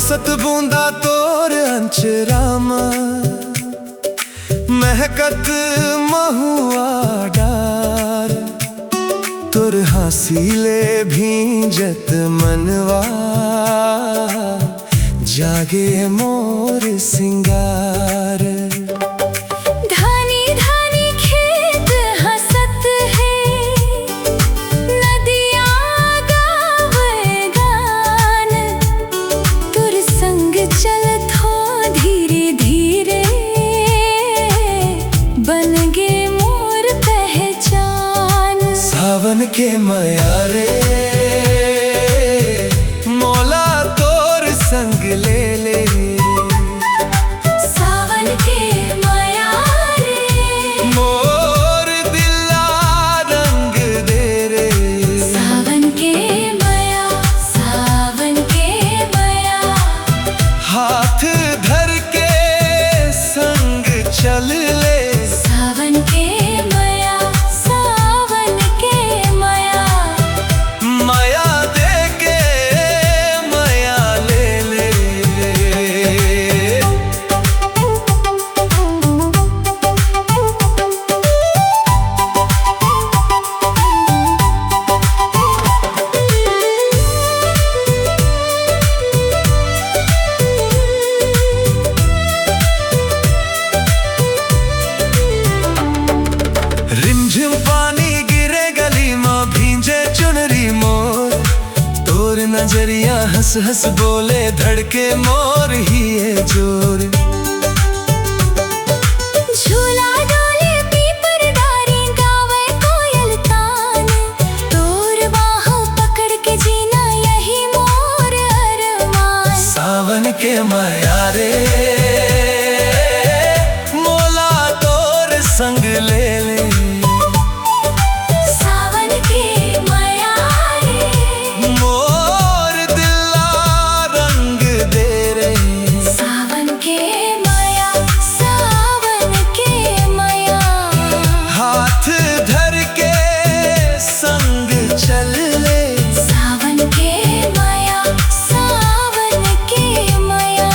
बरसत बूंदा तोर अंचरामा, महकत महुआ डार। तोर हंसीले भींजत मनवा, जागे मोर सिंगार। सावन के मयारे मौला तोर संग ले ले। सावन के मयारे मोर दिला रंग दे रे। सावन के मया, सावन के मया। हाथ धर के संग चल ले। सावन के मया, सावन के मया। माया दे के माया ले ले। रिमझिम पानी गिरे गली माँ, भींजे चुनरी मोर। तोर नजरिया हंस हंस बोले, धड़के मोर ही है जोर। झूला डोले पीपर डारी, गावे कोयल तान। तोर बाहों पकड़ के जीना यही मोर अरमान। सावन के मयारे मौला तोर संग ले ले। सावन के मयारे मोर दिला रंग दे रे। सावन के मया, सावन के मया। हाथ धर के संग चल ले। सावन के मया, सावन के मया।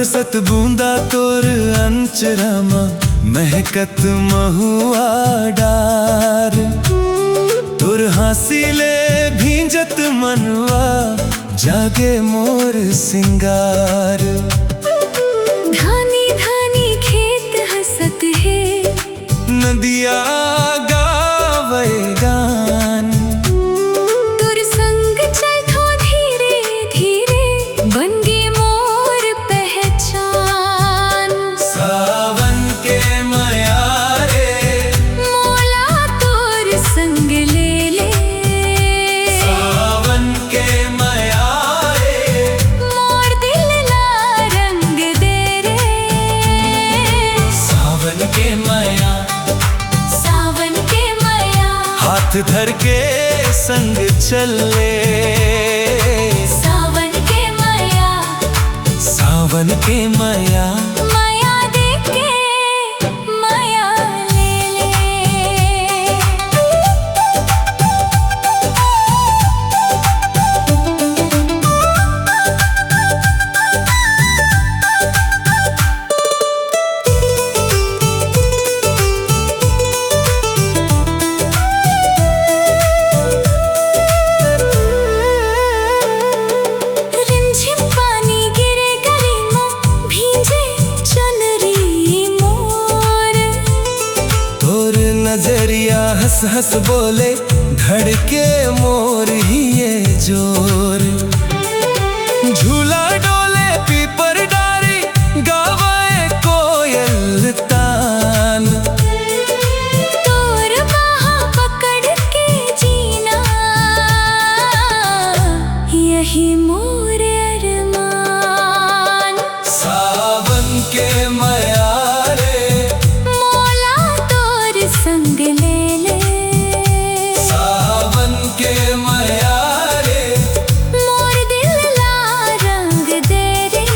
बरसत बूंदा तोर अंचरमा महकत महुआ डार तोर हंसीले भींजत मनवा जागे मोर सिंगार धानी धानी खेत हंसत है नदिया गावे गान तोर संग चलथो धीरे धीरे बन गे मोर पहचान सावन के माया रे मोला तोर संग ले ले सावन के माया रे मोर दिल ला रंग दे रे सावन के माया सावन के माया हाथ धर के संग चले सावन के माया सावन के माया माया देके माया ले ले रिमझिम पानी गिरे गली में भींजे चुनरी मोर तोर नजरिया हंस हंस बोले धड़के मोर ही ये जोर झूला डोले पीपर डारी गावे कोयल तान तोर बाहा पकड़ के जीना यही मोर अरमान सावन के माया रे मोला तोर संग ले ले सावन के माया रे मोर दिल ला रंग दे रे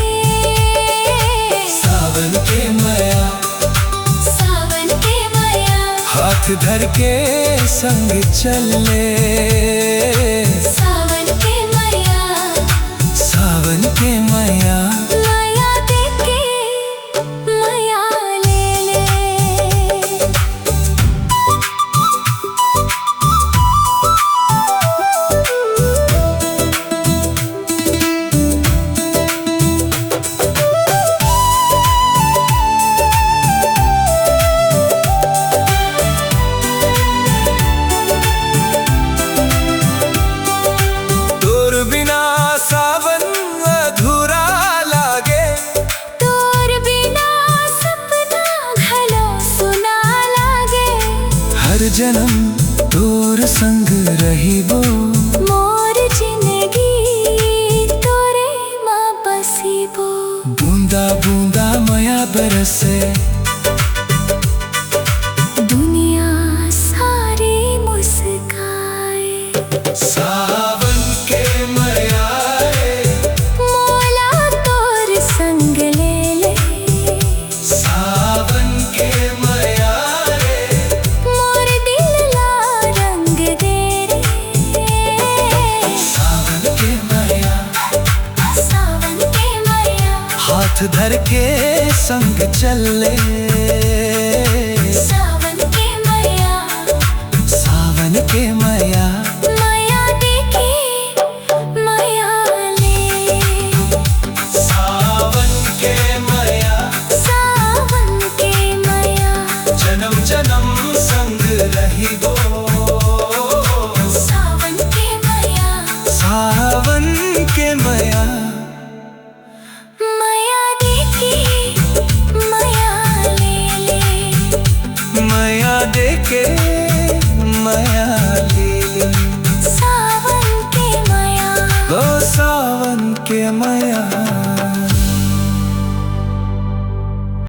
सावन के माया सावन के माया हाथ धर के संग चले सावन के माया सावन के माया माया देके माया ले ले तोर बिना सावन अधूरा लागे तोर बिना सपना घलो सुना लागे हर जन्म तोर संग रहिबो मोर जिंदगी तोरे माँ बसीबो बूंदा बूंदा माया बरसे दुनिया सारी मुस्काए सावन के माया रे मोला तोर संग ले ले सावन के माया रे मोर दिल ला रंग दे रे सावन के माया सावन के माया हाथ धर के संग चले सावन के माया सावन के माया माया देके माया ले सावन के माया सावन के माया जन्म जन्म संग रहिबो सावन के माया सावन के माया माया देके माया ले ले माया देके माया ले सावन के माया ओ सावन के माया